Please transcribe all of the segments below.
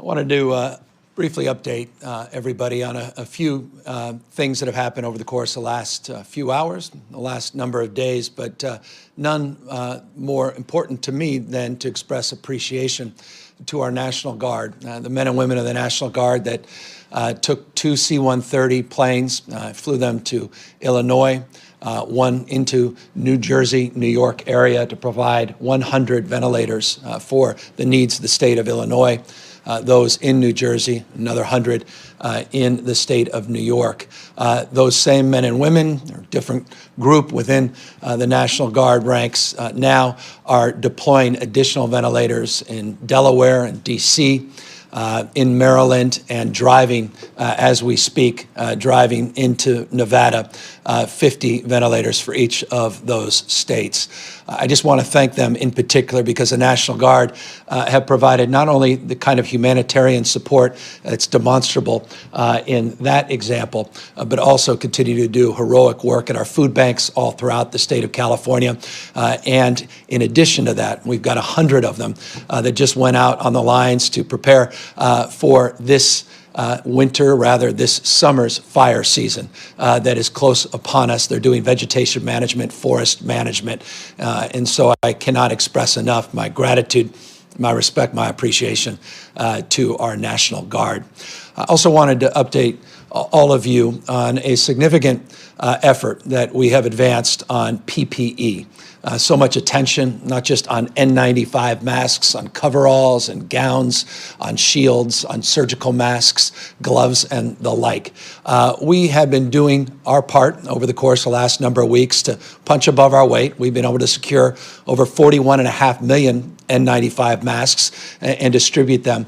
I wanted to briefly update everybody on a few things that have happened over the course of the last few hours, the last number of days, but none more important to me than to express appreciation to our National Guard, the men and women of the National Guard that took two C-130 planes, flew them to Illinois, one into New Jersey, New York area to provide 100 ventilators for the needs of the state of Illinois. Those in New Jersey, another 100 in the state of New York. Those same men and women, or different group within the National Guard ranks now are deploying additional ventilators in Delaware and D.C., in Maryland, and driving, as we speak, driving into Nevada, 50 ventilators for each of those states. I just want to thank them in particular because the National Guard have provided not only the kind of humanitarian support that's demonstrable in that example, but also continue to do heroic work at our food banks all throughout the state of California. And in addition to that, we've got 100 of them that just went out on the lines to prepare for this this summer's fire season that is close upon us. They're doing vegetation management, forest management, and so I cannot express enough my gratitude, my respect, my appreciation to our National Guard. I also wanted to update all of you on a significant effort that we have advanced on PPE. So much attention, not just on N95 masks, on coveralls and gowns, on shields, on surgical masks, gloves, and the like. We have been doing our part over the course of the last number of weeks to punch above our weight. We've been able to secure over 41.5 million N95 masks and distribute them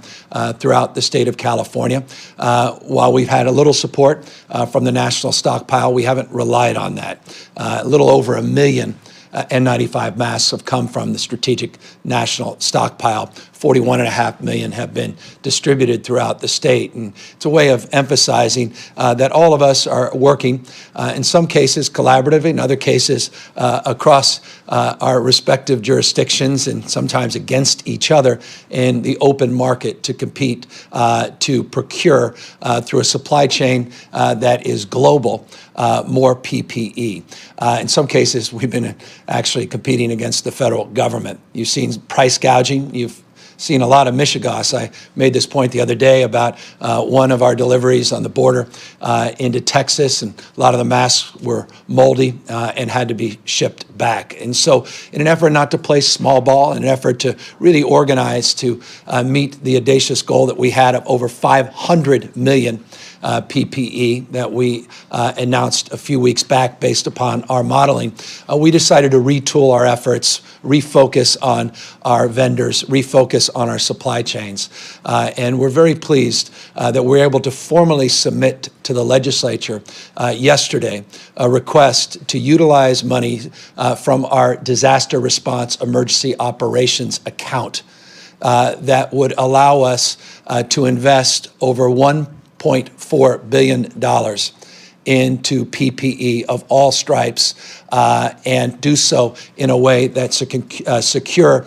throughout the state of California. While we've had a little support from the national stockpile, we haven't relied on that. A little over 1 million N95 masks have come from the strategic national stockpile. 41.5 million have been distributed throughout the state. And it's a way of emphasizing that all of us are working, in some cases collaboratively, in other cases across our respective jurisdictions and sometimes against each other in the open market to compete, to procure through a supply chain that is global, more PPE. In some cases, we've been actually competing against the federal government. You've seen price gouging. You've seen a lot of mishegas. I made this point the other day about one of our deliveries on the border into Texas, and a lot of the masks were moldy and had to be shipped back. And so in an effort not to play small ball, in an effort to really organize to meet the audacious goal that we had of over 500 million PPE that we announced a few weeks back based upon our modeling, we decided to retool our efforts, refocus on our vendors, refocus on our supply chains. And we're very pleased that we're able to formally submit to the legislature yesterday a request to utilize money from our disaster response emergency operations account that would allow us to invest over $1.4 billion into PPE of all stripes and do so in a way that secure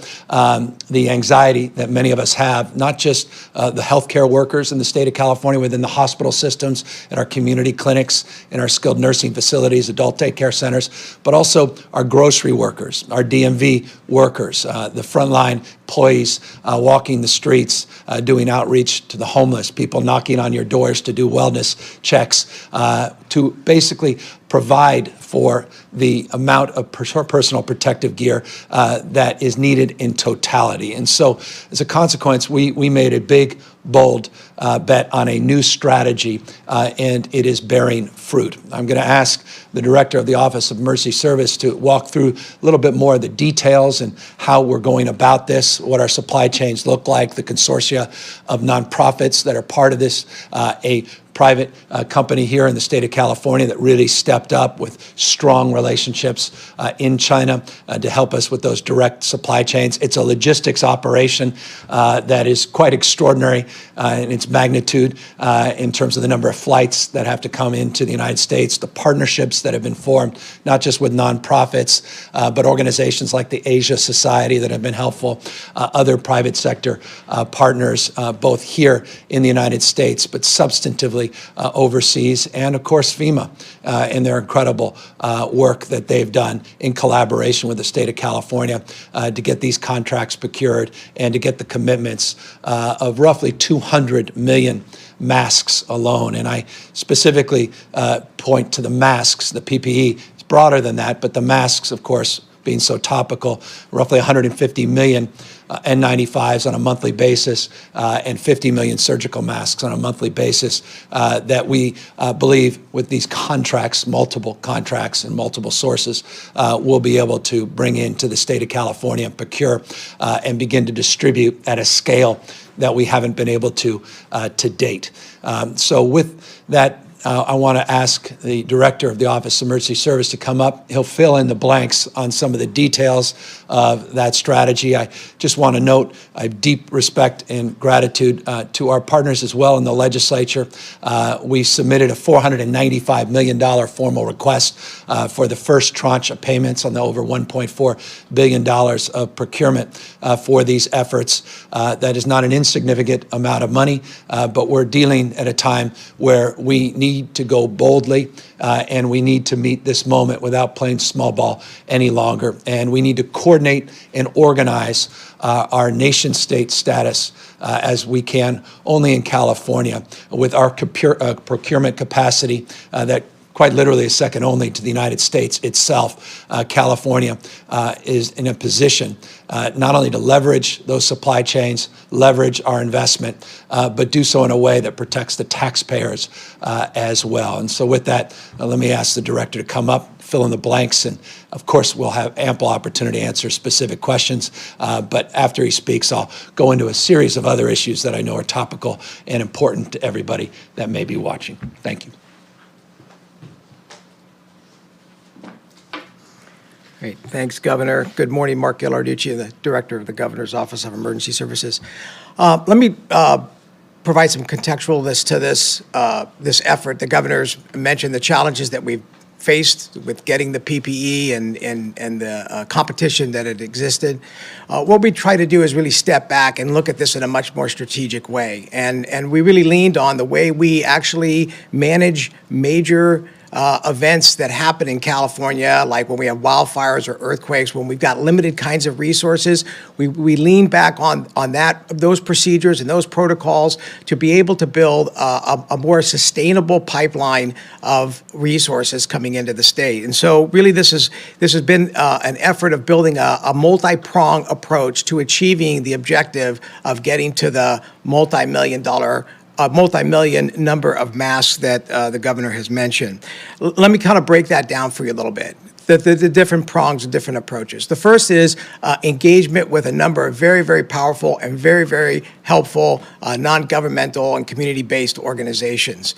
the anxiety that many of us have, not just the healthcare workers in the state of California within the hospital systems, in our community clinics, in our skilled nursing facilities, adult daycare centers, but also our grocery workers, our DMV workers, the frontline employees walking the streets, doing outreach to the homeless, people knocking on your doors to do wellness checks, to basically provide for the amount of personal protective gear that is needed in totality. And so as a consequence, we made a big, bold bet on a new strategy, and it is bearing fruit. I'm going to ask the director of the Office of Mercy Service to walk through a little bit more of the details and how we're going about this, what our supply chains look like, the consortia of nonprofits that are part of this, a private company here in the state of California that really stepped up with strong relationships in China to help us with those direct supply chains. It's a logistics operation that is quite extraordinary in its magnitude in terms of the number of flights that have to come into the United States, the partnerships that have been formed, not just with nonprofits, but organizations like the Asia Society that have been helpful, other private sector partners, both here in the United States, but substantively overseas, and of course FEMA and their incredible work that they've done in collaboration with the state of California to get these contracts procured and to get the commitments of roughly 200 million masks alone. And I specifically point to the masks, the PPE. It's broader than that, but the masks, of course, being so topical, roughly 150 million N95s on a monthly basis and 50 million surgical masks on a monthly basis that we believe with these contracts, multiple contracts and multiple sources, we'll be able to bring into the state of California and procure and begin to distribute at a scale that we haven't been able to date. So with that, I want to ask the Director of the Office of Emergency Service to come up. He'll fill in the blanks on some of the details of that strategy. I just want to note I have deep respect and gratitude to our partners as well in the legislature. We submitted a $495 million formal request for the first tranche of payments on the over $1.4 billion of procurement for these efforts. That is not an insignificant amount of money, but we're dealing at a time where we need to go boldly and we need to meet this moment without playing small ball any longer. And we need to coordinate and organize our nation-state status as we can only in California with our procurement capacity that quite literally is second only to the United States itself. California is in a position not only to leverage those supply chains, leverage our investment, but do so in a way that protects the taxpayers as well. And so with that, let me ask the Director to come up, fill in the blanks, and of course we'll have ample opportunity to answer specific questions. But after he speaks, I'll go into a series of other issues that I know are topical and important to everybody that may be watching. Thank you. Great. Thanks, Governor. Good morning, Mark Ghilarducci, the Director of the Governor's Office of Emergency Services. Let me provide some contextualness to this effort. The Governor's mentioned the challenges that we've faced with getting the PPE and the competition that had existed. What we try to do is really step back and look at this in a much more strategic way. And we really leaned on the way we actually manage major events that happen in California, like when we have wildfires or earthquakes, when we've got limited kinds of resources. We lean back on those procedures and those protocols to be able to build a more sustainable pipeline of resources coming into the state. And so really this has been an effort of building a multi-pronged approach to achieving the objective of getting to the multi-million number of masks that the Governor has mentioned. Let me kind of break that down for you a little bit. The different prongs and different approaches. The first is engagement with a number of very, very powerful and very, very helpful non-governmental and community-based organizations.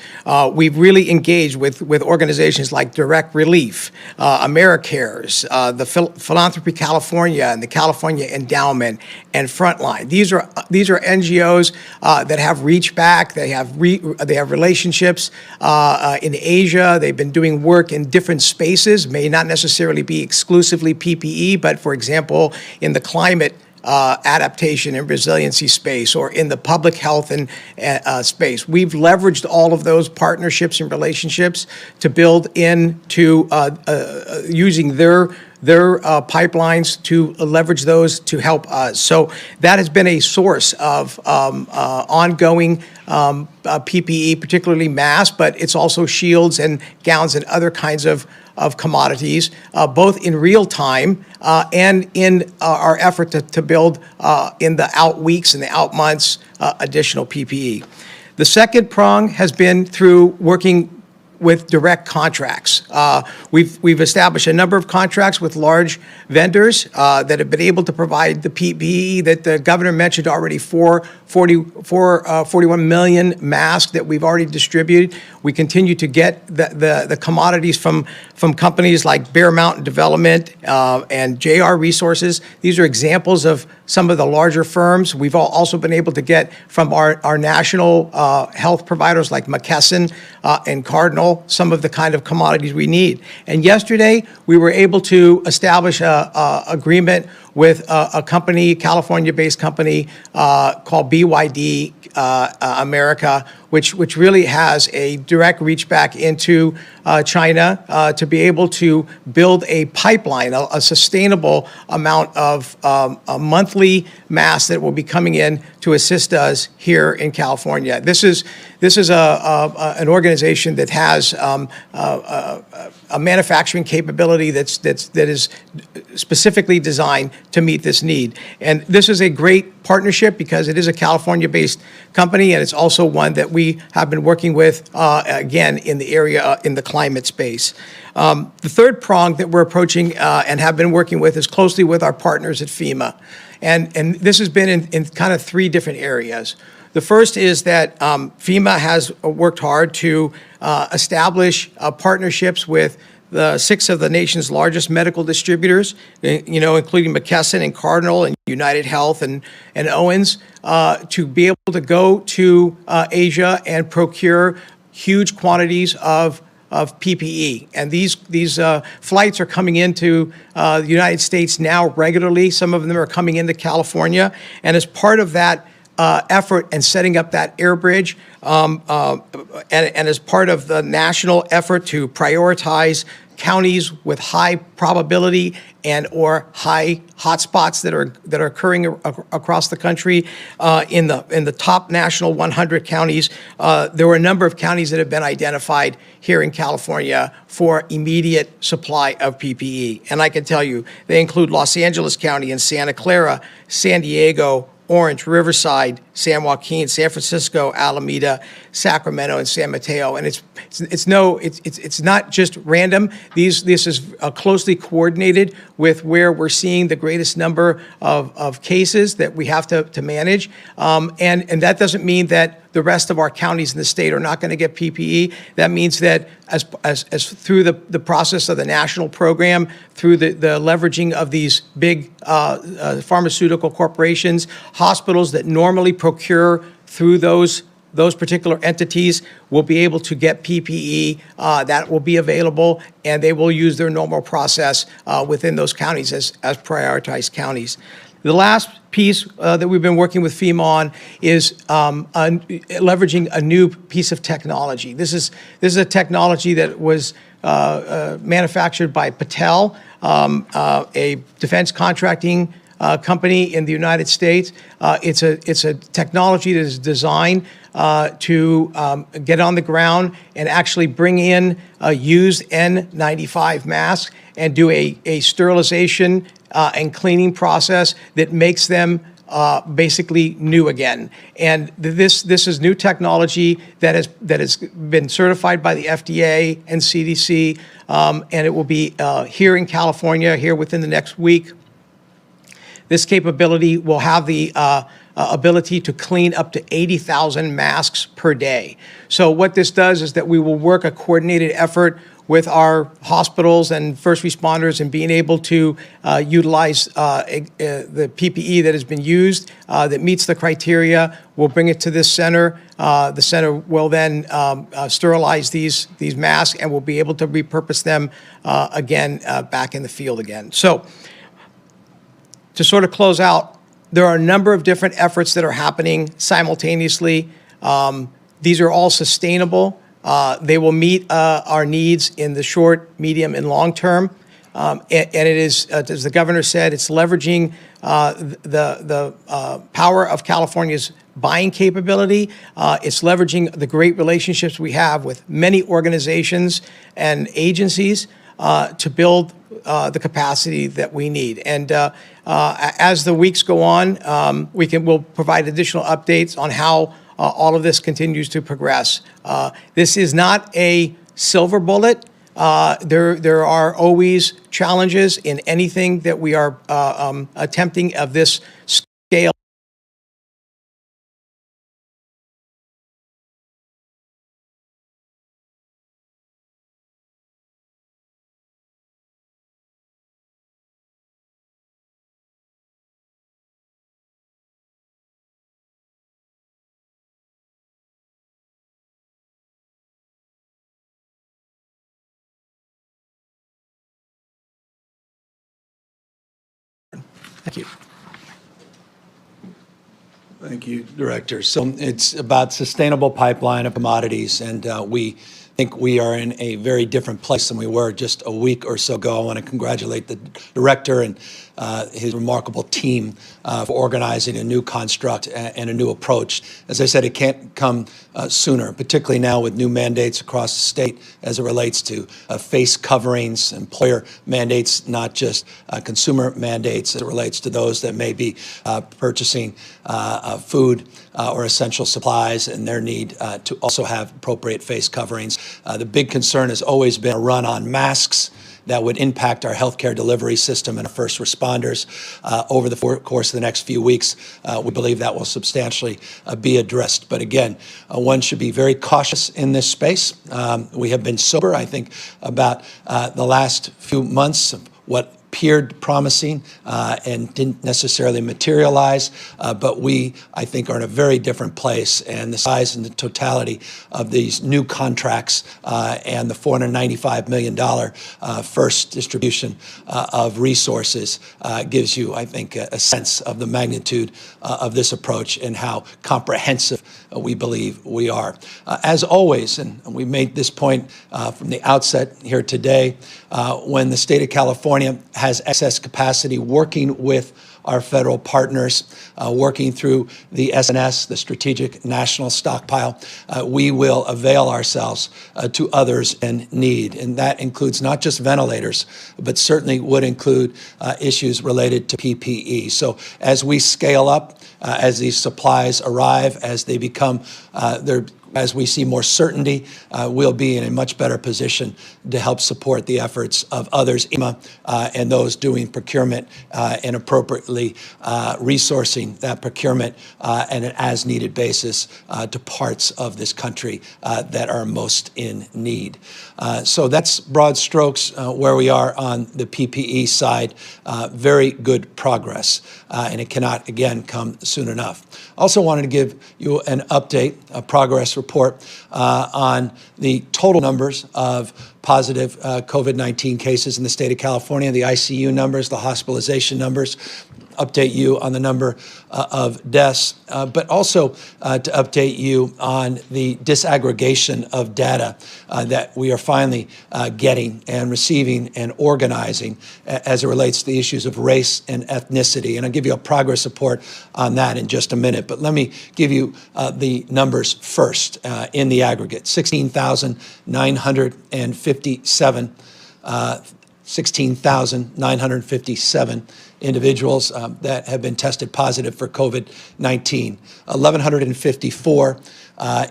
We've really engaged with organizations like Direct Relief, AmeriCares, the Philanthropy California, and the California Endowment, and Frontline. These are NGOs that have reached back. They have relationships in Asia. They've been doing work in different spaces, may not necessarily be exclusively PPE, but for example, in the climate adaptation and resiliency space, or in the public health and space. We've leveraged all of those partnerships and relationships to build into using their pipelines to leverage those to help us. So that has been a source of ongoing PPE, particularly masks, but it's also shields and gowns and other kinds of commodities, both in real time and in our effort to build in the out weeks and the out months additional PPE. The second prong has been through working with direct contracts. We've established a number of contracts with large vendors that have been able to provide the PPE that the governor mentioned already, 41 million masks that we've already distributed. We continue to get the commodities from companies like Bear Mountain Development and JR Resources. These are examples of some of the larger firms. We've also been able to get from our national health providers like McKesson and Cardinal some of the kind of commodities we need. And yesterday, we were able to establish a agreement with a company, California-based company called BYD America, which really has a direct reach back into China to be able to build a pipeline, a sustainable amount of monthly masks that will be coming in to assist us here in California. This is an organization that has a manufacturing capability that is specifically designed to meet this need. And this is a great partnership because it is a California-based company, and it's also one that we have been working with, again, in the area, in the climate space. The third prong that we're approaching and have been working with is closely with our partners at FEMA. And this has been in kind of three different areas. The first is that FEMA has worked hard to establish partnerships with the 6 of the nation's largest medical distributors, including McKesson and Cardinal and United Health and Owens, to be able to go to Asia and procure huge quantities of PPE. And these flights are coming into the United States now regularly. Some of them are coming into California. And as part of that effort and setting up that air bridge, and as part of the national effort to prioritize counties with high probability and or high hotspots that are occurring across the country, in the top national 100 counties, there were a number of counties that have been identified here in California for immediate supply of PPE. And I can tell you, they include Los Angeles County and Santa Clara, San Diego, Orange, Riverside, San Joaquin, San Francisco, Alameda, Sacramento, and San Mateo. And it's not just random. This is closely coordinated with where we're seeing the greatest number of cases that we have to manage. And that doesn't mean that the rest of our counties in the state are not going to get PPE. That means that as through the process of the national program, through the leveraging of these big pharmaceutical corporations, hospitals that normally procure through those particular entities will be able to get PPE that will be available, and they will use their normal process within those counties as prioritized counties. The last piece that we've been working with FEMA on is leveraging a new piece of technology. This is a technology that was manufactured by Patel, a defense contracting company in the United States. It's a technology that is designed to get on the ground and actually bring in used N95 masks and do a sterilization and cleaning process that makes them basically new again. And this is new technology that has been certified by the FDA and CDC, and it will be here in California here within the next week. This capability will have the ability to clean up to 80,000 masks per day. So what this does is that we will work a coordinated effort with our hospitals and first responders and being able to utilize the PPE that has been used that meets the criteria. We'll bring it to this center. The center will then sterilize these masks, and we'll be able to repurpose them again back in the field again. So to sort of close out, there are a number of different efforts that are happening simultaneously. These are all sustainable. They will meet our needs in the short, medium, and long term. And it is, as the governor said, it's leveraging the power of California's buying capability. It's leveraging the great relationships we have with many organizations and agencies to build the capacity that we need. And as the weeks go on, we'll provide additional updates on how all of this continues to progress. This is not a silver bullet. There are always challenges in anything that we are attempting of this scale. Thank you. Thank you, Director. So it's about sustainable pipeline of commodities, and we think we are in a very different place than we were just a week or so ago. I want to congratulate the Director and his remarkable team for organizing a new construct and a new approach. As I said, it can't come sooner, particularly now with new mandates across the state as it relates to face coverings, employer mandates, not just consumer mandates as it relates to those that may be purchasing food or essential supplies and their need to also have appropriate face coverings. The big concern has always been a run on masks that would impact our healthcare delivery system and our first responders over the course of the next few weeks. We believe that will substantially be addressed. But again, one should be very cautious in this space. We have been sober, I think, about the last few months of what appeared promising and didn't necessarily materialize, but we, I think, are in a very different place, and the size and the totality of these new contracts and the $495 million first distribution of resources gives you, I think, a sense of the magnitude of this approach and how comprehensive we believe we are. As always, and we made this point from the outset here today, when the state of California has excess capacity, working with our federal partners, working through the SNS, the Strategic National Stockpile, we will avail ourselves to others in need. And that includes not just ventilators, but certainly would include issues related to PPE. So as we scale up, as these supplies arrive, as they become as we see more certainty, we'll be in a much better position to help support the efforts of others, and those doing procurement and appropriately resourcing that procurement on an as-needed basis to parts of this country that are most in need. So that's broad strokes where we are on the PPE side. Very good progress, and it cannot, again, come soon enough. Also wanted to give you an update, a progress report on the total numbers of positive COVID-19 cases in the state of California, the ICU numbers, the hospitalization numbers, update you on the number of deaths, but also to update you on the disaggregation of data that we are finally getting and receiving and organizing as it relates to the issues of race and ethnicity. And I'll give you a progress report on that in just a minute. But let me give you the numbers first in the aggregate. 16,957 individuals that have been tested positive for COVID-19. 1,154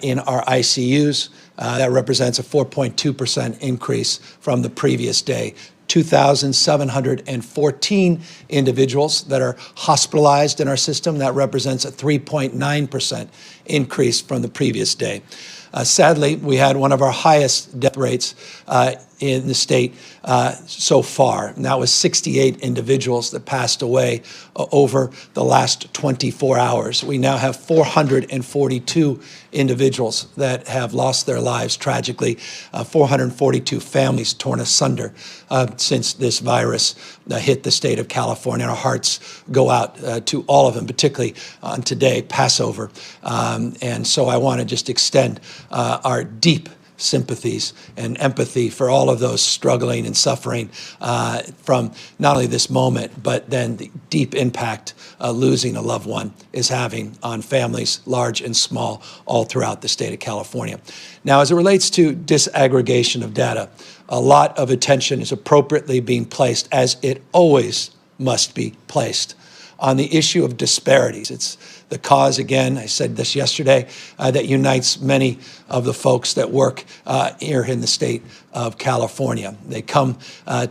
in our ICUs. That represents a 4.2% increase from the previous day. 2,714 individuals that are hospitalized in our system. That represents a 3.9% increase from the previous day. Sadly, we had one of our highest death rates in the state so far, and that was 68 individuals that passed away over the last 24 hours. We now have 442 individuals that have lost their lives tragically, 442 families torn asunder since this virus hit the state of California. Our hearts go out to all of them, particularly on today, Passover. And so I want to just extend our deep sympathies and empathy for all of those struggling and suffering from not only this moment, but then the deep impact losing a loved one is having on families, large and small, all throughout the state of California. Now, as it relates to disaggregation of data, a lot of attention is appropriately being placed, as it always must be placed, on the issue of disparities. It's the cause, again, I said this yesterday, that unites many of the folks that work here in the state of California. They come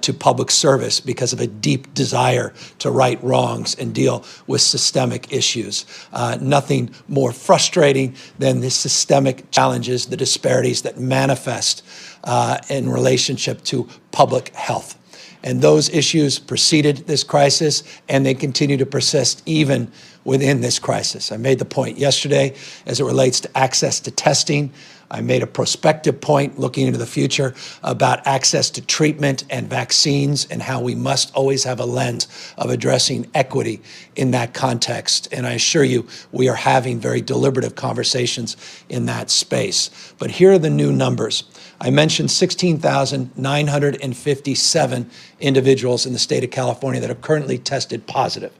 to public service because of a deep desire to right wrongs and deal with systemic issues. Nothing more frustrating than the systemic challenges, the disparities that manifest in relationship to public health. And those issues preceded this crisis, and they continue to persist even within this crisis. I made the point yesterday as it relates to access to testing. I made a prospective point looking into the future about access to treatment and vaccines and how we must always have a lens of addressing equity in that context. And I assure you, we are having very deliberative conversations in that space. But here are the new numbers. I mentioned 16,957 individuals in the state of California that are currently tested positive.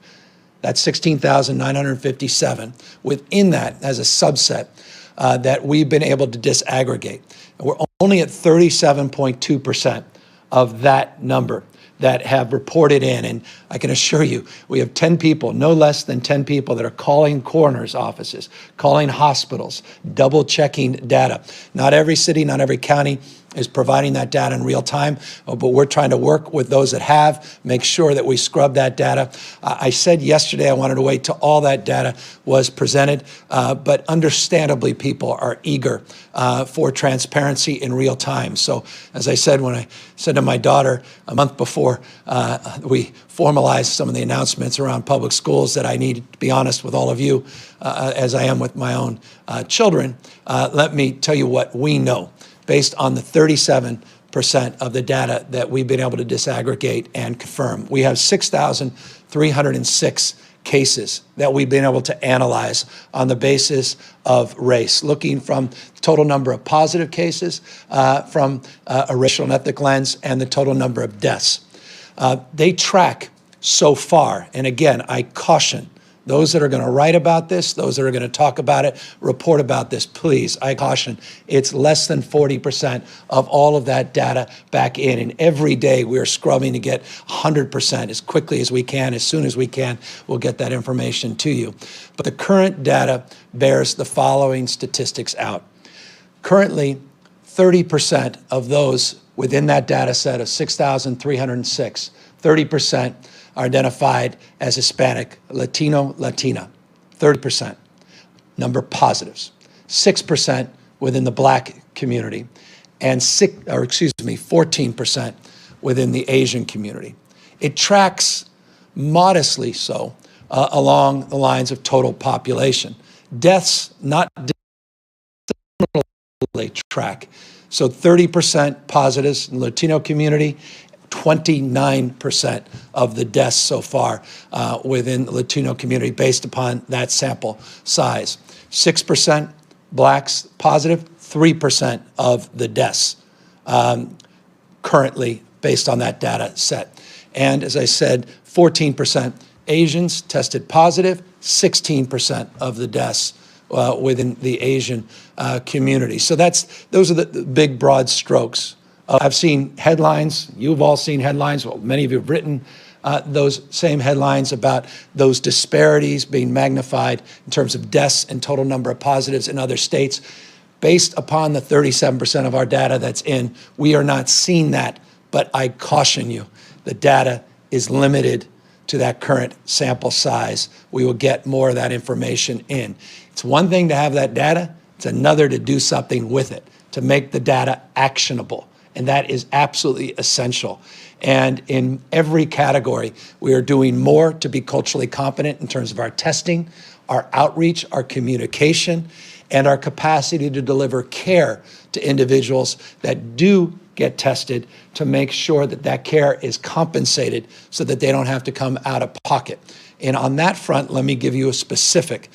That's 16,957. Within that, as a subset, that we've been able to disaggregate. And we're only at 37.2% of that number that have reported in. And I can assure you, we have 10 people, no less than 10 people that are calling coroner's offices, calling hospitals, double checking data. Not every city, not every county is providing that data in real time, but we're trying to work with those that have, make sure that we scrub that data. I said yesterday I wanted to wait till all that data was presented, but understandably people are eager for transparency in real time. So as I said, when I said to my daughter a month before we formalized some of the announcements around public schools that I need to be honest with all of you, as I am with my own children, let me tell you what we know based on the 37% of the data that we've been able to disaggregate and confirm. We have 6,306 cases that we've been able to analyze on the basis of race, looking from the total number of positive cases from a racial and ethnic lens and the total number of deaths. They track so far, and again, I caution those that are going to write about this, those that are going to talk about it, report about this, please, I caution, it's less than 40% of all of that data back in. And every day we are scrubbing to get 100% as quickly as we can, as soon as we can, we'll get that information to you. But the current data bears the following statistics out. Currently, 30% of those within that data set of 6,306, 30% are identified as Hispanic, Latino, Latina, 30%. Number of positives, 6% within the Black community, and 14% within the Asian community. It tracks modestly so along the lines of total population. Deaths not similarly track. So 30% positives in the Latino community, 29% of the deaths so far within the Latino community based upon that sample size. 6% Blacks positive, 3% of the deaths currently based on that data set. And as I said, 14% Asians tested positive, 16% of the deaths within the Asian community. So those are the big broad strokes. I've seen headlines, you've all seen headlines, well, many of you have written those same headlines about those disparities being magnified in terms of deaths and total number of positives in other states. Based upon the 37% of our data that's in, we are not seeing that, but I caution you, the data is limited to that current sample size. We will get more of that information in. It's one thing to have that data, it's another to do something with it, to make the data actionable. And that is absolutely essential. And in every category, we are doing more to be culturally competent in terms of our testing, our outreach, our communication, and our capacity to deliver care to individuals that do get tested to make sure that that care is compensated so that they don't have to come out of pocket. And on that front, let me give you a specific,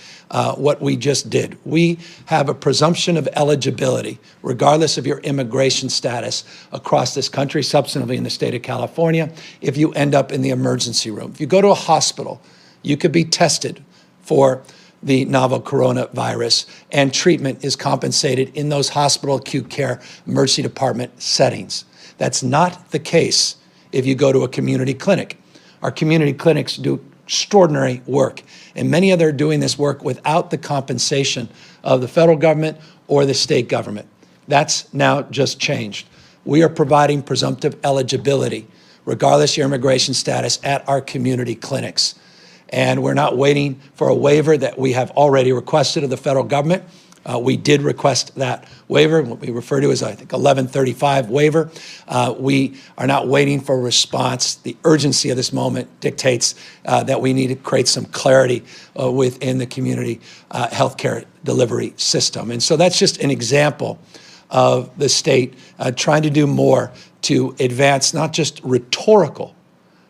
what we just did. We have a presumption of eligibility, regardless of your immigration status across this country, substantively in the state of California, if you end up in the emergency room. If you go to a hospital, you could be tested for the novel coronavirus, and treatment is compensated in those hospital acute care emergency department settings. That's not the case if you go to a community clinic. Our community clinics do extraordinary work. And many of them are doing this work without the compensation of the federal government or the state government. That's now just changed. We are providing presumptive eligibility, regardless of your immigration status, at our community clinics. And we're not waiting for a waiver that we have already requested of the federal government. We did request that waiver, what we refer to as, I think, 1135 waiver. We are not waiting for a response. The urgency of this moment dictates that we need to create some clarity within the community healthcare delivery system. And so that's just an example of the state trying to do more to advance not just rhetorical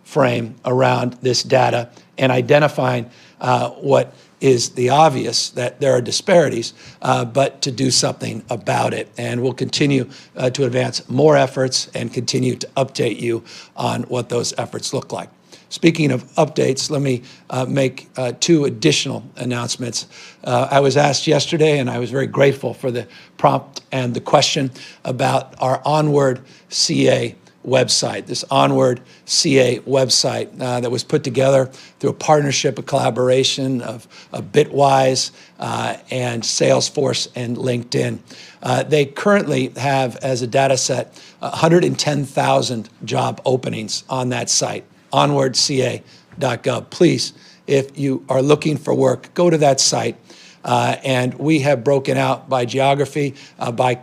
frame around this data and identifying what is the obvious, that there are disparities, but to do something about it. And we'll continue to advance more efforts and continue to update you on what those efforts look like. Speaking of updates, let me make two additional announcements. I was asked yesterday, and I was very grateful for the prompt and the question about our Onward CA website, this Onward CA website that was put together through a partnership, a collaboration of Bitwise and Salesforce and LinkedIn. They currently have, as a data set, 110,000 job openings on that site, onwardca.gov. Please, if you are looking for work, go to that site. And we have broken out by geography, by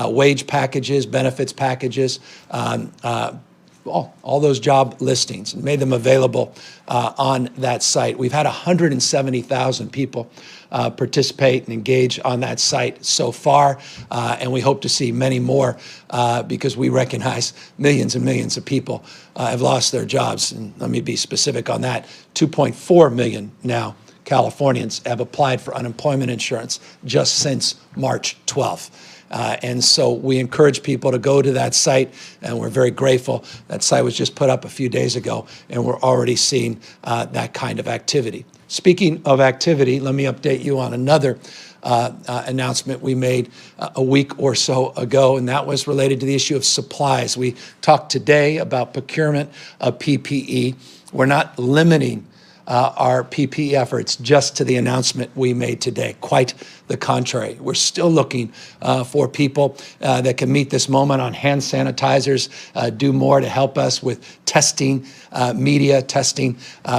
wage packages, benefits packages, all those job listings, and made them available on that site. We've had 170,000 people participate and engage on that site so far, and we hope to see many more because we recognize millions and millions of people have lost their jobs. And let me be specific on that. 2.4 million now Californians have applied for unemployment insurance just since March 12th. And so we encourage people to go to that site, and we're very grateful. That site was just put up a few days ago, and we're already seeing that kind of activity. Speaking of activity, let me update you on another announcement we made a week or so ago, and that was related to the issue of supplies. We talked today about procurement of PPE. We're not limiting our PPE efforts just to the announcement we made today. Quite the contrary. We're still looking for people that can meet this moment on hand sanitizers, do more to help us with testing, media testing,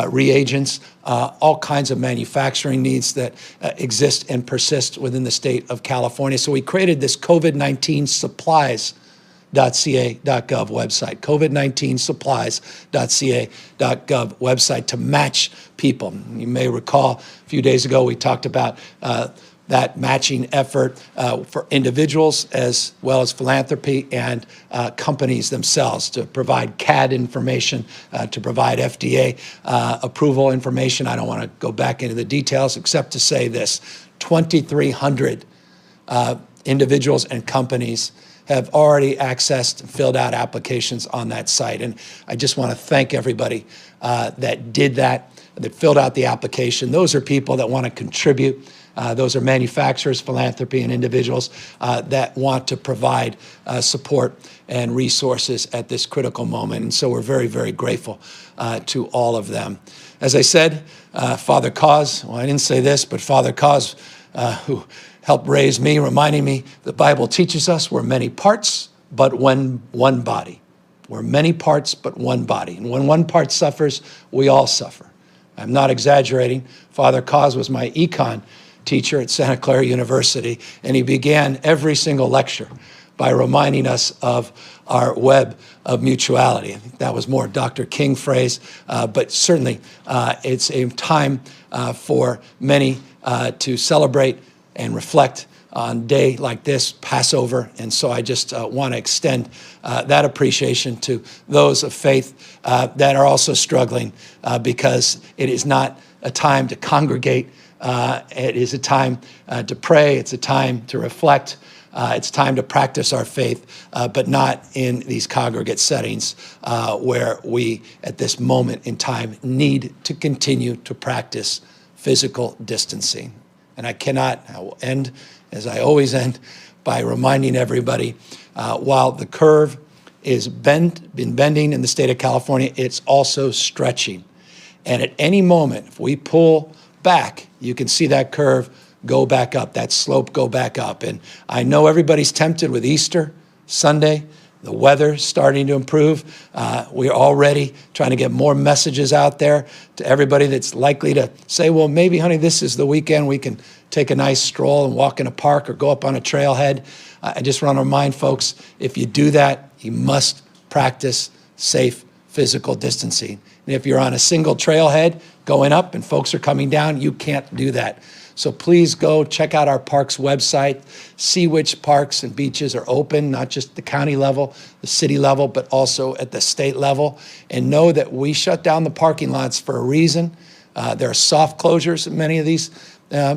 reagents, all kinds of manufacturing needs that exist and persist within the state of California. So we created this COVID-19 supplies .ca.gov website, COVID-19 supplies.ca.gov website to match people. You may recall a few days ago we talked about that matching effort for individuals as well as philanthropy and companies themselves to provide CAD information, to provide FDA approval information. I don't want to go back into the details except to say this: 2,300 individuals and companies have already accessed and filled out applications on that site. And I just want to thank everybody that did that filled out the application. Those are people that want to contribute. Those are manufacturers, philanthropy, and individuals that want to provide support and resources at this critical moment. And so we're very, very grateful to all of them. As I said, Father Cause, well, I didn't say this, but Father Cause, who helped raise me, reminding me the Bible teaches us we're many parts, but one body. We're many parts, but one body. And when one part suffers, we all suffer. I'm not exaggerating. Father Cause was my econ teacher at Santa Clara University, and he began every single lecture by reminding us of our web of mutuality. I think that was more Dr. King phrase, but certainly it's a time for many to celebrate and reflect on a day like this, Passover. And so I just want to extend that appreciation to those of faith that are also struggling because it is not a time to congregate. It is a time to pray. It's a time to reflect. It's time to practice our faith, but not in these congregate settings where we, at this moment in time, need to continue to practice physical distancing. And I will end, as I always end, by reminding everybody, while the curve is been bending in the state of California, it's also stretching. And at any moment, if we pull back, you can see that curve go back up, that slope go back up. And I know everybody's tempted with Easter Sunday. The weather's starting to improve. We're already trying to get more messages out there to everybody that's likely to say, well, maybe, honey, this is the weekend we can take a nice stroll and walk in a park or go up on a trailhead. I just want to remind folks, if you do that, you must practice safe physical distancing. And if you're on a single trailhead going up and folks are coming down, you can't do that. So please go check out our parks website, see which parks and beaches are open, not just the county level, the city level, but also at the state level. And know that we shut down the parking lots for a reason. There are soft closures in many of these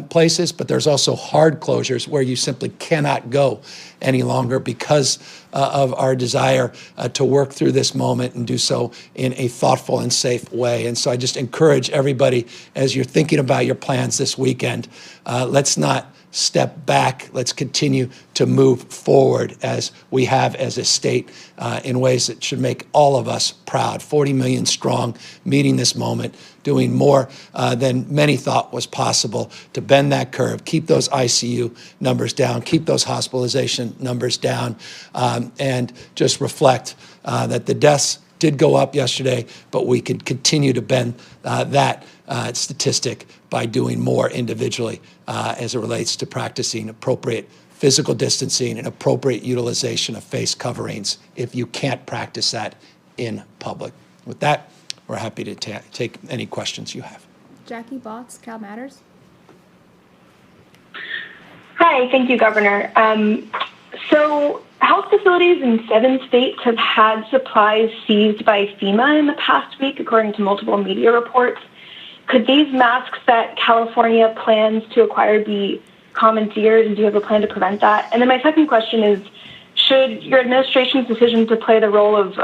places, but there's also hard closures where you simply cannot go any longer because of our desire to work through this moment and do so in a thoughtful and safe way. And so I just encourage everybody, as you're thinking about your plans this weekend, let's not step back. Let's continue to move forward as we have as a state in ways that should make all of us proud. 40 million strong, meeting this moment, doing more than many thought was possible to bend that curve, keep those ICU numbers down, keep those hospitalization numbers down, and just reflect that the deaths did go up yesterday, but we could continue to bend that statistic by doing more individually as it relates to practicing appropriate physical distancing and appropriate utilization of face coverings if you can't practice that in public. With that, we're happy to take any questions you have. Jackie Botts, Cal Matters. Hi, thank you, Governor. So health facilities in 7 states have had supplies seized by FEMA in the past week, according to multiple media reports. Could these masks that California plans to acquire be commandeered, and do you have a plan to prevent that? And then my second question is, should your administration's decision to play the role of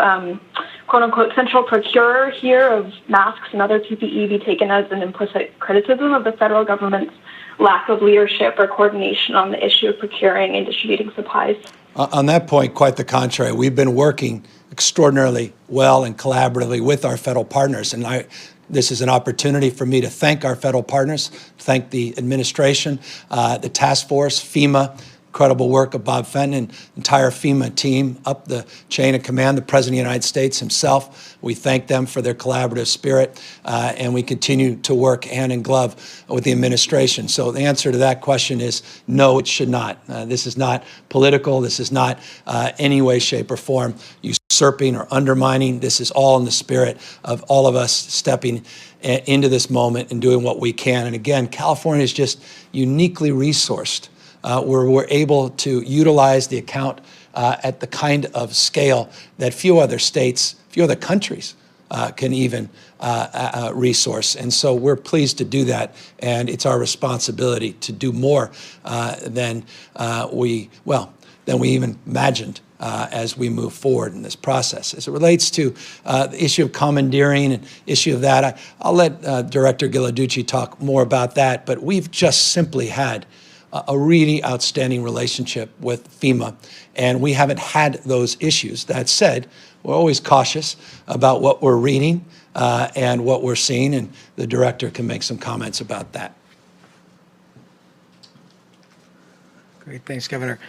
quote-unquote central procurer here of masks and other PPE be taken as an implicit criticism of the federal government's lack of leadership or coordination on the issue of procuring and distributing supplies? On that point, quite the contrary. We've been working extraordinarily well and collaboratively with our federal partners. And this is an opportunity for me to thank our federal partners, thank the administration, the task force, FEMA, incredible work of Bob Fenton and entire FEMA team up the chain of command, the President of the United States himself. We thank them for their collaborative spirit, and we continue to work hand in glove with the administration. So the answer to that question is no, it should not. This is not political. This is not any way, shape, or form usurping or undermining. This is all in the spirit of all of us stepping into this moment and doing what we can. And again, California is just uniquely resourced where we're able to utilize the account at the kind of scale that few other states, few other countries can even resource. And so we're pleased to do that. And it's our responsibility to do more than we even imagined as we move forward in this process. As it relates to the issue of commandeering and issue of that, I'll let Director Ghilarducci talk more about that. But we've just simply had a really outstanding relationship with FEMA, and we haven't had those issues. That said, we're always cautious about what we're reading and what we're seeing, and the director can make some comments about that. Great, thanks, Governor.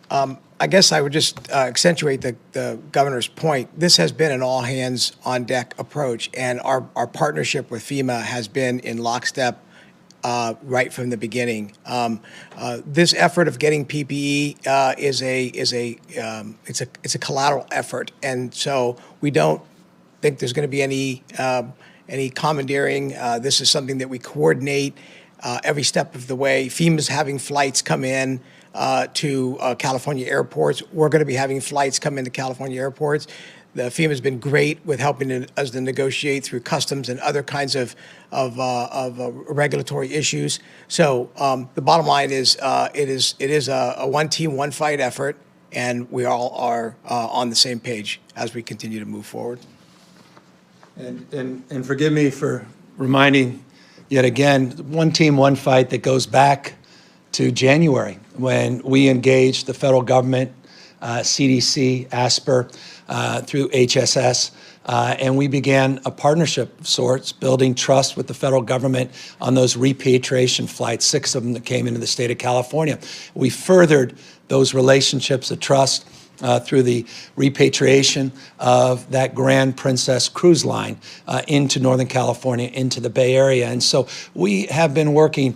I guess I would just accentuate the governor's point. This has been an all-hands-on-deck approach, and our partnership with FEMA has been in lockstep right from the beginning. This effort of getting PPE it's a collateral effort, and so we don't think there's going to be any commandeering. This is something that we coordinate every step of the way. FEMA's having flights come in to California airports. We're going to be having flights come into California airports. The FEMA has been great with helping us to negotiate through customs and other kinds of regulatory issues. So the bottom line is it is a one team, one fight effort, and we all are on the same page as we continue to move forward. And forgive me for reminding yet again, one team, one fight that goes back to January when we engaged the federal government, CDC, ASPR, through HSS. And we began a partnership of sorts, building trust with the federal government on those repatriation flights, 6 of them that came into the state of California. We furthered those relationships of trust through the repatriation of that Grand Princess cruise line into Northern California, into the Bay Area. And so we have been working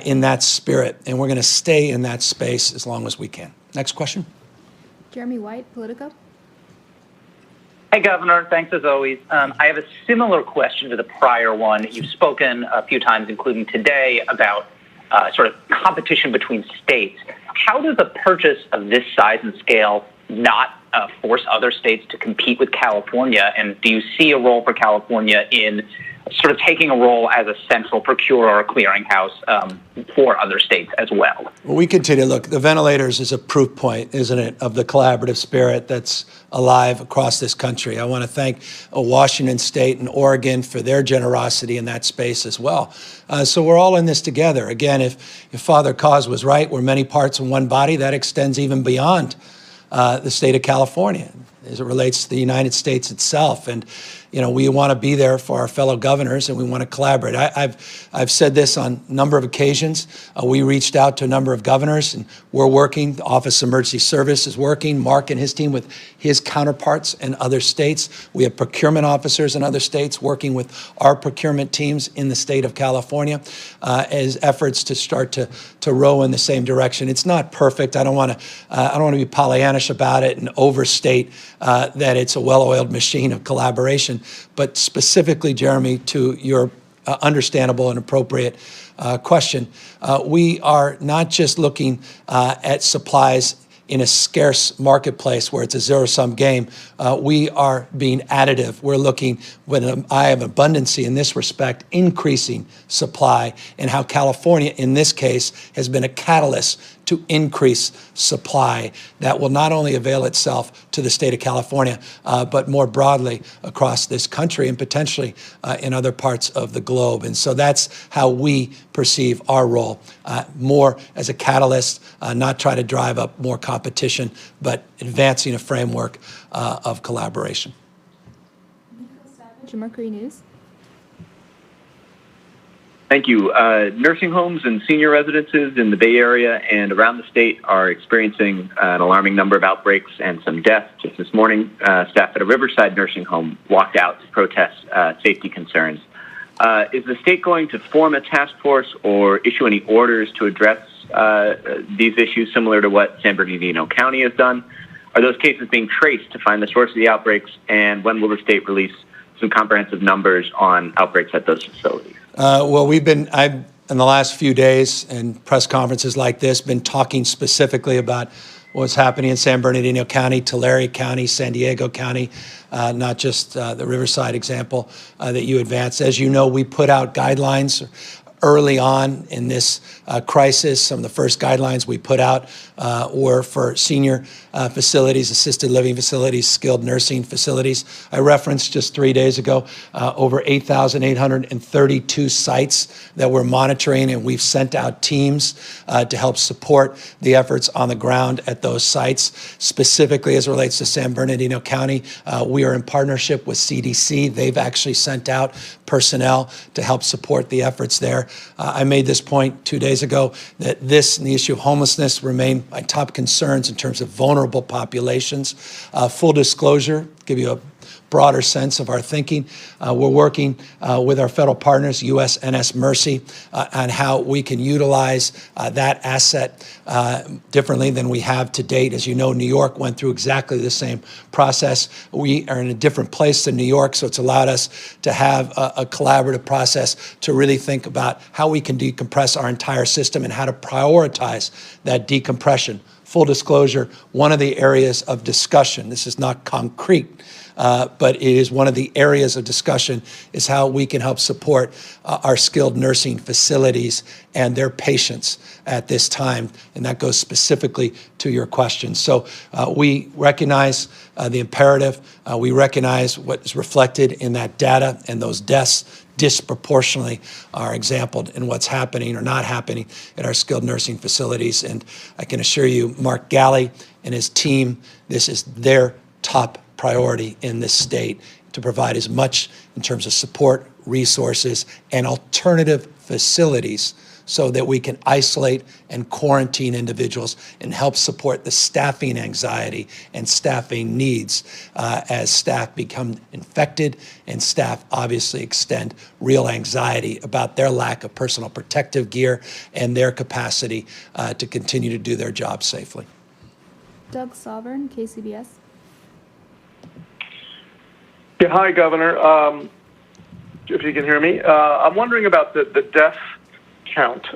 in that spirit, and we're going to stay in that space as long as we can. Next question. Jeremy White, Politico. Hey, Governor. Thanks as always. I have a similar question to the prior one. You've spoken a few times, including today, about sort of competition between states. How does a purchase of this size and scale not force other states to compete with California? And do you see a role for California in sort of taking a role as a central procurer or clearinghouse for other states as well? Well, we continue. Look, the ventilators is a proof point, isn't it, of the collaborative spirit that's alive across this country. I want to thank Washington State and Oregon for their generosity in that space as well. So we're all in this together. Again, if Father Cause was right, we're many parts in one body. That extends even beyond the state of California as it relates to the United States itself. And, you know, we want to be there for our fellow governors, and we want to collaborate. I've said this on a number of occasions. We reached out to a number of governors, and we're working. The Office of Emergency Service is working. Mark and his team with his counterparts in other states. We have procurement officers in other states working with our procurement teams in the state of California as efforts to start to row in the same direction. It's not perfect. I don't want to be Pollyannish about it and overstate that it's a well-oiled machine of collaboration. But specifically, Jeremy, to your understandable and appropriate question, we are not just looking at supplies in a scarce marketplace where it's a zero-sum game. We are being additive. We're looking with an eye of abundancy in this respect, increasing supply, and how California, in this case, has been a catalyst to increase supply that will not only avail itself to the state of California, but more broadly across this country and potentially in other parts of the globe. And so that's how we perceive our role, more as a catalyst, not try to drive up more competition, but advancing a framework of collaboration. Mercury News. Thank you. Nursing homes and senior residences in the Bay Area and around the state are experiencing an alarming number of outbreaks and some deaths. Just this morning, staff at a Riverside nursing home walked out to protest safety concerns. Is the state going to form a task force or issue any orders to address these issues similar to what San Bernardino County has done? Are those cases being traced to find the source of the outbreaks? And when will the state release some comprehensive numbers on outbreaks at those facilities? Well, I've in the last few days and press conferences like this, been talking specifically about what's happening in San Bernardino County, Tulare County, San Diego County, not just the Riverside example that you advanced. As you know, we put out guidelines early on in this crisis. Some of the first guidelines we put out were for senior facilities, assisted living facilities, skilled nursing facilities. I referenced just 3 days ago over 8,832 sites that we're monitoring, and we've sent out teams to help support the efforts on the ground at those sites. Specifically, as it relates to San Bernardino County, we are in partnership with CDC. They've actually sent out personnel to help support the efforts there. I made this point 2 days ago that this and the issue of homelessness remain my top concerns in terms of vulnerable populations. Full disclosure, give you a broader sense of our thinking. We're working with our federal partners, USNS Mercy, on how we can utilize that asset differently than we have to date. As you know, New York went through exactly the same process. We are in a different place than New York, so it's allowed us to have a collaborative process to really think about how we can decompress our entire system and how to prioritize that decompression. Full disclosure, one of the areas of discussion, this is not concrete, but it is one of the areas of discussion, is how we can help support our skilled nursing facilities and their patients at this time. And that goes specifically to your question. So we recognize the imperative. We recognize what is reflected in that data, and those deaths disproportionately are exampled in what's happening or not happening at our skilled nursing facilities. And I can assure you, Mark Galley and his team, this is their top priority in this state to provide as much in terms of support, resources, and alternative facilities so that we can isolate and quarantine individuals and help support the staffing anxiety and staffing needs as staff become infected and staff obviously extend real anxiety about their lack of personal protective gear and their capacity to continue to do their job safely. Doug Sovereign, KCBS. Yeah, hi, Governor. If you can hear me, I'm wondering about the death count.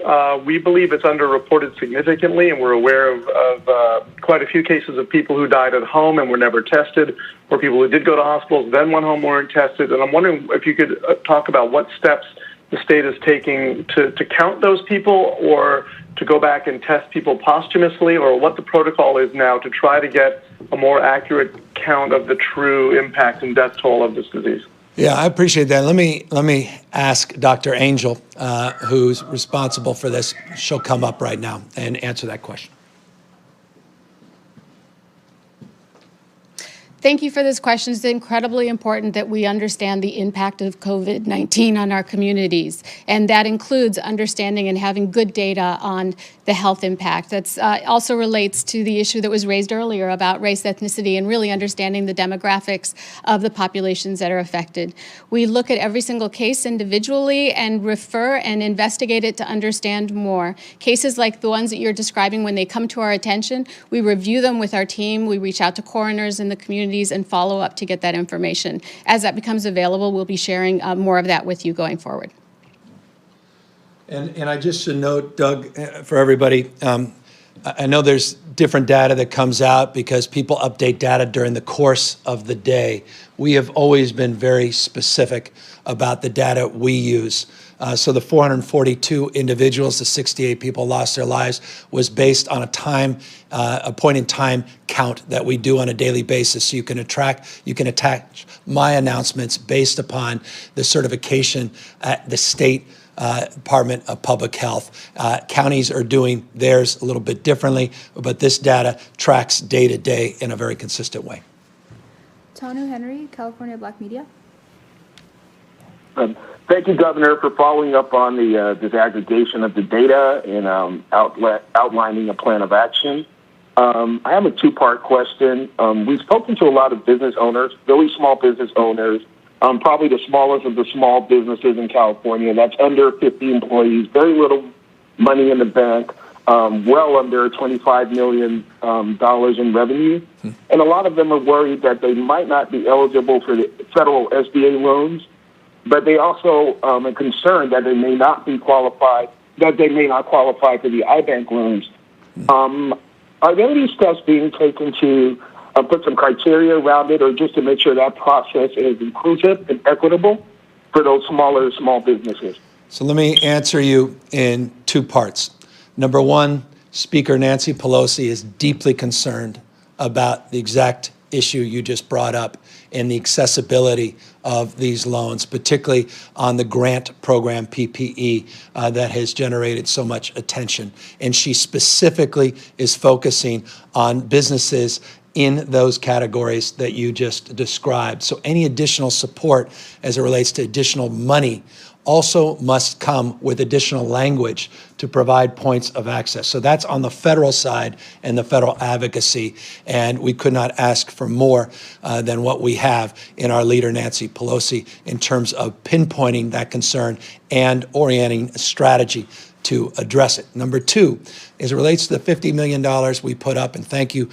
We believe it's underreported significantly, and we're aware of quite a few cases of people who died at home and were never tested, or people who did go to hospitals, then went home, weren't tested. And I'm wondering if you could talk about what steps the state is taking to count those people, or to go back and test people posthumously, or what the protocol is now to try to get a more accurate count of the true impact and death toll of this disease. Yeah, I appreciate that. Let me ask Dr. Angel, who's responsible for this. She'll come up right now and answer that question. Thank you for this question. It's incredibly important that we understand the impact of COVID-19 on our communities, and that includes understanding and having good data on the health impact. That also relates to the issue that was raised earlier about race, ethnicity, and really understanding the demographics of the populations that are affected. We look at every single case individually and refer and investigate it to understand more. Cases like the ones that you're describing, when they come to our attention, we review them with our team. We reach out to coroners in the community and follow up to get that information. As that becomes available, we'll be sharing more of that with you going forward. And I just should note, Doug, for everybody, I know there's different data that comes out because people update data during the course of the day. We have always been very specific about the data we use. So the 442 individuals, the 68 people lost their lives, was based on a point in time count that we do on a daily basis. So you can attach my announcements based upon the certification at the state Department of Public Health. Counties are doing theirs a little bit differently, but this data tracks day to day in a very consistent way. Tanu Henry, California Black Media. Thank you, Governor, for following up on the disaggregation of the data and outlining a plan of action. I have a two-part question. We've spoken to a lot of business owners, really small business owners, probably the smallest of the small businesses in California. That's under 50 employees, very little money in the bank, well under $25 million in revenue. And a lot of them are worried that they might not be eligible for the federal SBA loans, but they also are concerned that they may not qualify for the iBank loans. Are there any steps being taken to put some criteria around it, or just to make sure that process is inclusive and equitable for those small businesses? So let me answer you in two parts. Number one, Speaker Nancy Pelosi is deeply concerned about the exact issue you just brought up and the accessibility of these loans, particularly on the grant program PPE that has generated so much attention. And she specifically is focusing on businesses in those categories that you just described. So any additional support as it relates to additional money also must come with additional language to provide points of access. So that's on the federal side and the federal advocacy, and we could not ask for more than what we have in our leader, Nancy Pelosi, in terms of pinpointing that concern and orienting a strategy to address it. Number two, as it relates to the $50 million we put up, and thank you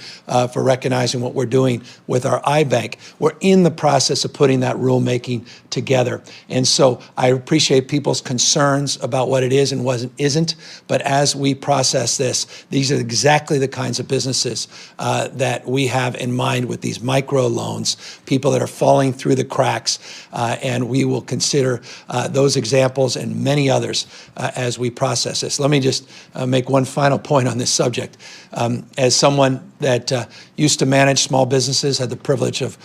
for recognizing what we're doing with our iBank, we're in the process of putting that rulemaking together. And so I appreciate people's concerns about what it is and what it isn't, but as we process this, these are exactly the kinds of businesses that we have in mind with these micro loans, people that are falling through the cracks, and we will consider those examples and many others as we process this. Let me just make one final point on this subject. As someone that used to manage small businesses, had the privilege of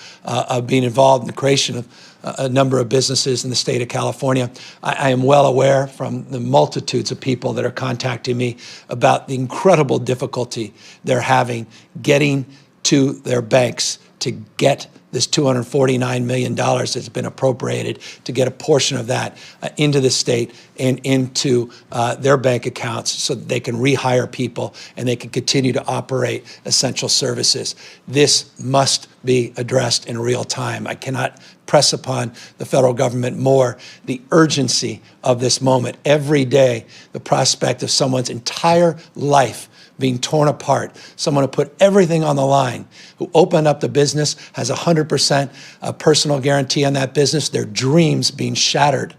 being involved in the creation of a number of businesses in the state of California, I am well aware from the multitudes of people that are contacting me about the incredible difficulty they're having getting to their banks to get this $249 million that's been appropriated, to get a portion of that into the state and into their bank accounts so that they can rehire people and they can continue to operate essential services. This must be addressed in real time. I cannot press upon the federal government more the urgency of this moment. Every day, the prospect of someone's entire life being torn apart, someone who put everything on the line, who opened up the business, has 100% personal guarantee on that business, their dreams being shattered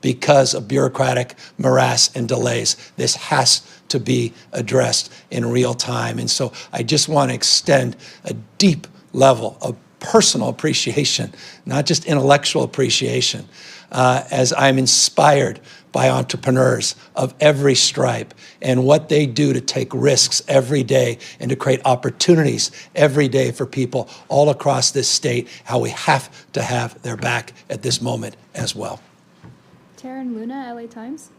because of bureaucratic morass and delays. This has to be addressed in real time. And so I just want to extend a deep level of personal appreciation, not just intellectual appreciation, as I'm inspired by entrepreneurs of every stripe and what they do to take risks every day and to create opportunities every day for people all across this state, how we have to have their back at this moment as well. Taryn Luna, LA Times.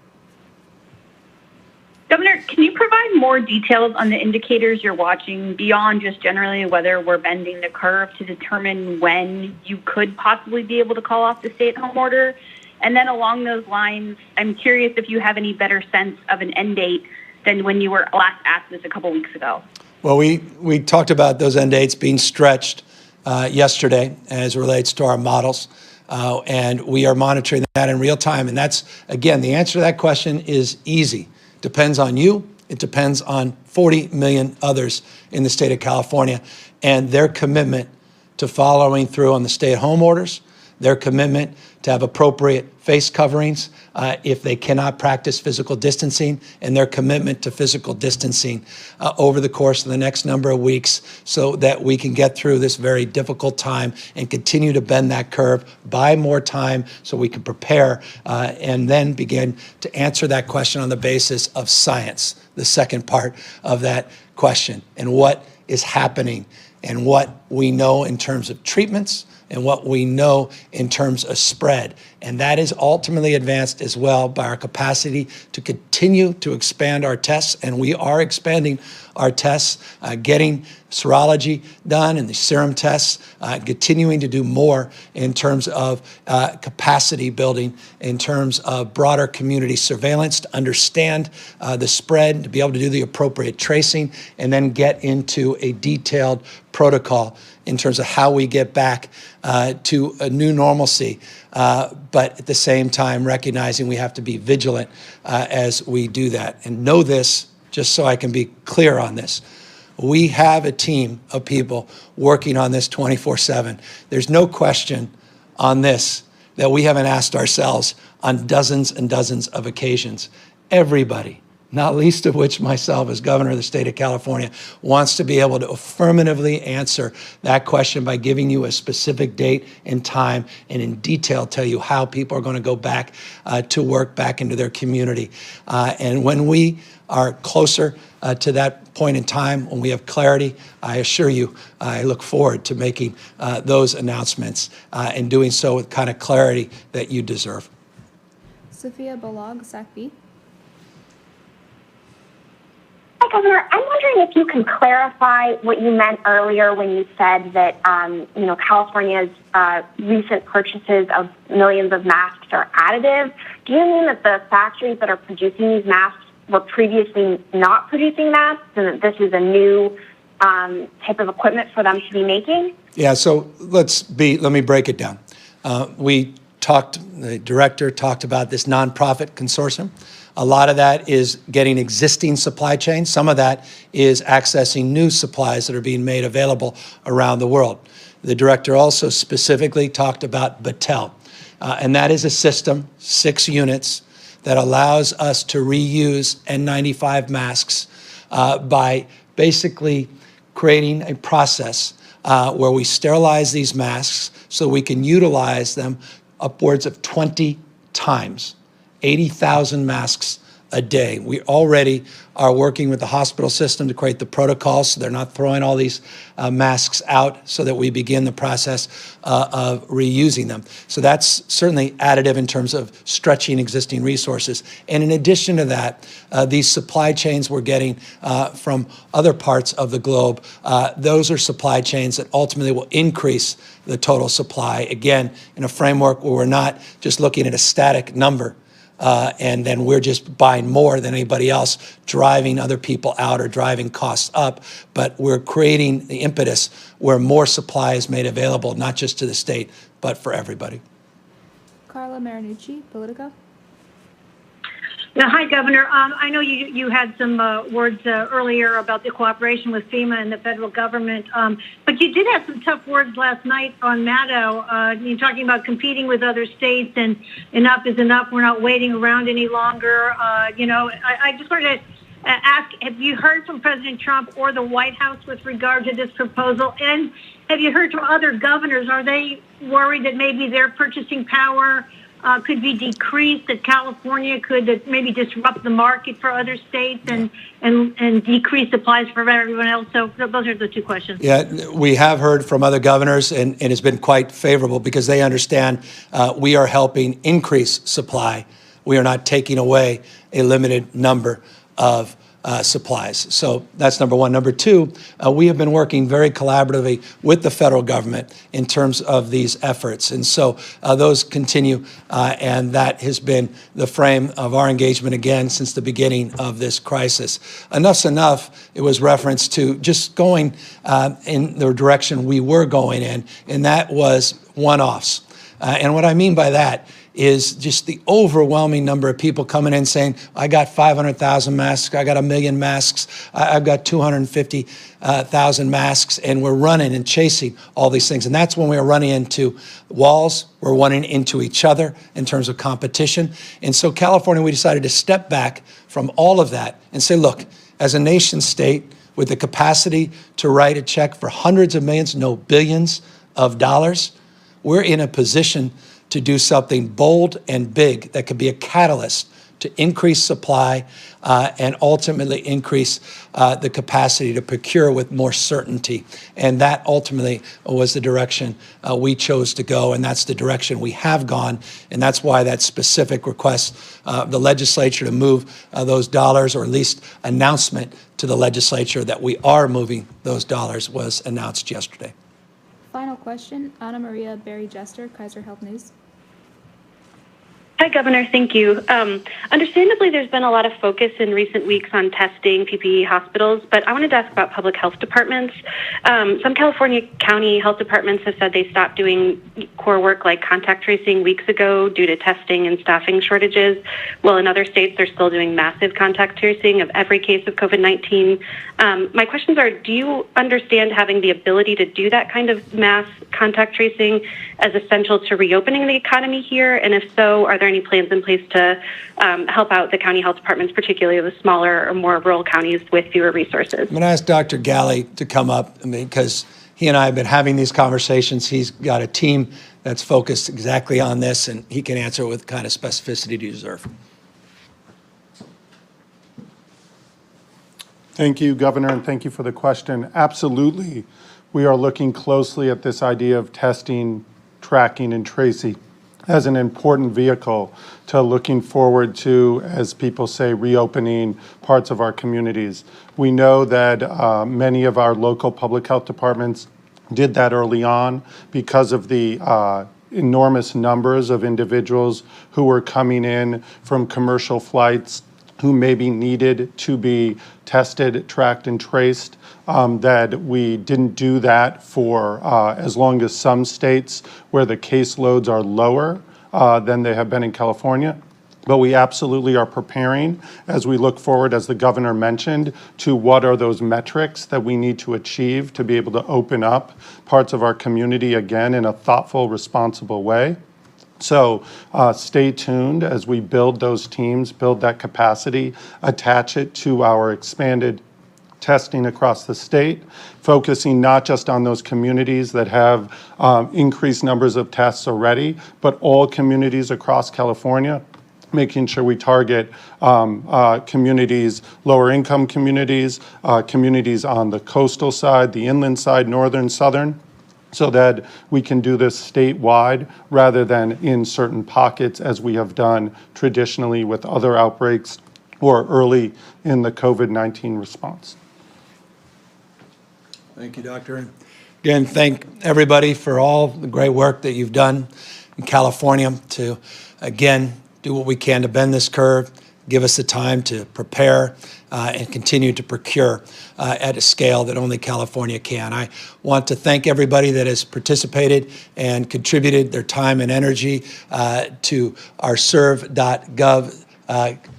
Governor, can you provide more details on the indicators you're watching beyond just generally whether we're bending the curve to determine when you could possibly be able to call off the stay-at-home order? And then along those lines, I'm curious if you have any better sense of an end date than when you were last asked this a couple weeks ago. Well, we talked about those end dates being stretched yesterday as it relates to our models, and we are monitoring that in real time. And that's, again, the answer to that question is easy. Depends on you. It depends on 40 million others in the state of California and their commitment to following through on the stay-at-home orders, their commitment to have appropriate face coverings if they cannot practice physical distancing, and their commitment to physical distancing over the course of the next number of weeks so that we can get through this very difficult time and continue to bend that curve, buy more time so we can prepare and then begin to answer that question on the basis of science, the second part of that question, and what is happening and what we know in terms of treatments and what we know in terms of spread. And that is ultimately advanced as well by our capacity to continue to expand our tests. And we are expanding our tests, getting serology done and the serum tests, continuing to do more in terms of capacity building, in terms of broader community surveillance to understand the spread, to be able to do the appropriate tracing, and then get into a detailed protocol in terms of how we get back to a new normalcy, but at the same time recognizing we have to be vigilant as we do that. And know this, just so I can be clear on this, we have a team of people working on this 24/7. There's no question on this that we haven't asked ourselves on dozens and dozens of occasions. Everybody, not least of which myself as governor of the state of California, wants to be able to affirmatively answer that question by giving you a specific date and time and in detail tell you how people are going to go back to work, back into their community. And when we are closer to that point in time, when we have clarity, I assure you, I look forward to making those announcements and doing so with kind of clarity that you deserve. Sophia Balog, SAC-B. Hi, Governor. I'm wondering if you can clarify what you meant earlier when you said that, California's recent purchases of millions of masks are additive. Do you mean that the factories that are producing these masks were previously not producing masks and that this is a new type of equipment for them to be making? Yeah, so let me break it down. The director talked about this nonprofit consortium. A lot of that is getting existing supply chains. Some of that is accessing new supplies that are being made available around the world. The director also specifically talked about Battelle, and that is a system, 6 units, that allows us to reuse N95 masks by basically creating a process where we sterilize these masks so we can utilize them upwards of 20 times. 80,000 masks a day. We already are working with the hospital system to create the protocols so they're not throwing all these masks out, so that we begin the process of reusing them. So that's certainly additive in terms of stretching existing resources. And in addition to that, these supply chains we're getting from other parts of the globe, those are supply chains that ultimately will increase the total supply, again, in a framework where we're not just looking at a static number, and then we're just buying more than anybody else, driving other people out or driving costs up. But we're creating the impetus where more supply is made available, not just to the state, but for everybody. Carla Marinucci, Politico. Yeah, hi, Governor. I know you had some words earlier about the cooperation with FEMA and the federal government, but you did have some tough words last night on Maddow. You're talking about competing with other states and enough is enough. We're not waiting around any longer. I just wanted to ask, have you heard from President Trump or the White House with regard to this proposal? And have you heard from other governors? Are they worried that maybe their purchasing power could be decreased, that California could maybe disrupt the market for other states and decrease supplies for everyone else? So those are the two questions. Yeah, we have heard from other governors, and it's been quite favorable because they understand we are helping increase supply. We are not taking away a limited number of supplies. So that's number one. Number two, we have been working very collaboratively with the federal government in terms of these efforts. And so those continue, and that has been the frame of our engagement again since the beginning of this crisis. Enough's enough. It was referenced to just going in the direction we were going in, and that was one-offs. And what I mean by that is just the overwhelming number of people coming in saying, I got 500,000 masks, I got 1 million masks, I've got 250,000 masks, and we're running and chasing all these things. And that's when we're running into walls, we're running into each other in terms of competition. And so California, we decided to step back from all of that and say, look, as a nation state with the capacity to write a check for hundreds of millions, no billions of dollars, we're in a position to do something bold and big that could be a catalyst to increase supply and ultimately increase the capacity to procure with more certainty. And that ultimately was the direction we chose to go, and that's the direction we have gone. And that's why that specific request of the legislature to move those dollars, or at least announcement to the legislature that we are moving those dollars, was announced yesterday. Final question, Anna Maria Berry-Jester, Kaiser Health News. Hi, Governor. Thank you. Understandably, there's been a lot of focus in recent weeks on testing, PPE, hospitals, but I wanted to ask about public health departments. Some California county health departments have said they stopped doing core work like contact tracing weeks ago due to testing and staffing shortages, while in other states they're still doing massive contact tracing of every case of COVID-19. My questions are, do you understand having the ability to do that kind of mass contact tracing as essential to reopening the economy here? And if so, are there any plans in place to help out the county health departments, particularly the smaller or more rural counties with fewer resources? I'm going to ask Dr. Galley to come up, because he and I have been having these conversations. He's got a team that's focused exactly on this, and he can answer with the kind of specificity you deserve. Thank you, Governor, and thank you for the question. Absolutely, we are looking closely at this idea of testing, tracking, and tracing as an important vehicle to looking forward to, as people say, reopening parts of our communities. We know that many of our local public health departments did that early on because of the enormous numbers of individuals who were coming in from commercial flights who maybe needed to be tested, tracked, and traced, that we didn't do that for as long as some states where the caseloads are lower than they have been in California. But we absolutely are preparing as we look forward, as the governor mentioned, to what are those metrics that we need to achieve to be able to open up parts of our community again in a thoughtful, responsible way. So stay tuned as we build those teams, build that capacity, attach it to our expanded testing across the state, focusing not just on those communities that have increased numbers of tests already, but all communities across California. making sure we target communities, lower income communities, communities on the coastal side, the inland side, northern, southern, so that we can do this statewide rather than in certain pockets as we have done traditionally with other outbreaks or early in the COVID-19 response. Thank you, Doctor. Again, thank everybody for all the great work that you've done in California to, again, do what we can to bend this curve, give us the time to prepare and continue to procure at a scale that only California can. I want to thank everybody that has participated and contributed their time and energy to our serve.gov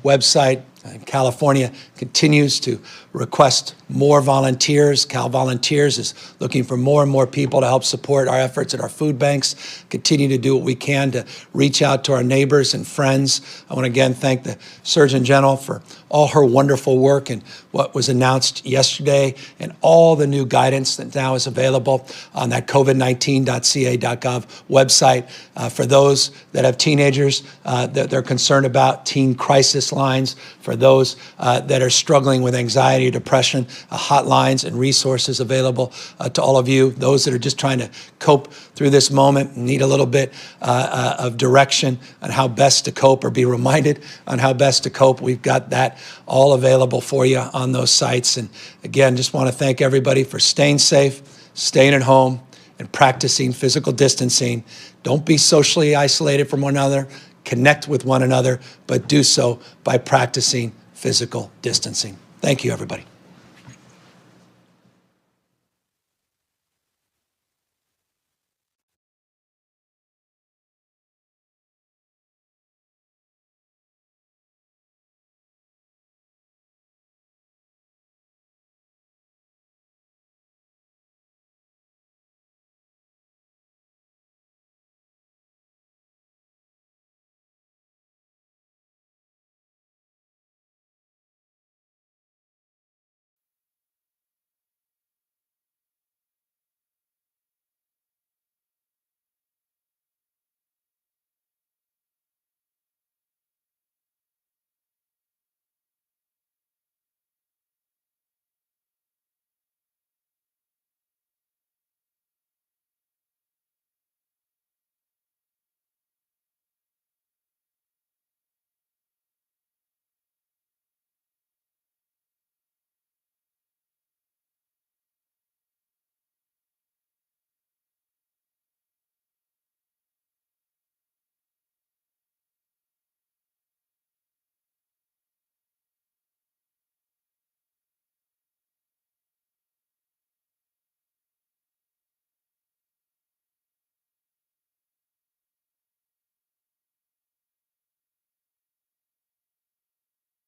website. California continues to request more volunteers. Cal Volunteers is looking for more and more people to help support our efforts at our food banks, continue to do what we can to reach out to our neighbors and friends. I want to again thank the Surgeon General for all her wonderful work and what was announced yesterday and all the new guidance that now is available on that covid19.ca.gov website. For those that have teenagers that they're concerned about, teen crisis lines. For those that are struggling with anxiety or depression, hotlines and resources available to all of you. Those that are just trying to cope through this moment and need a little bit of direction on how best to cope or be reminded on how best to cope, we've got that all available for you on those sites. And again, just want to thank everybody for staying safe, staying at home, and practicing physical distancing. Don't be socially isolated from one another. Connect with one another, but do so by practicing physical distancing. Thank you, everybody.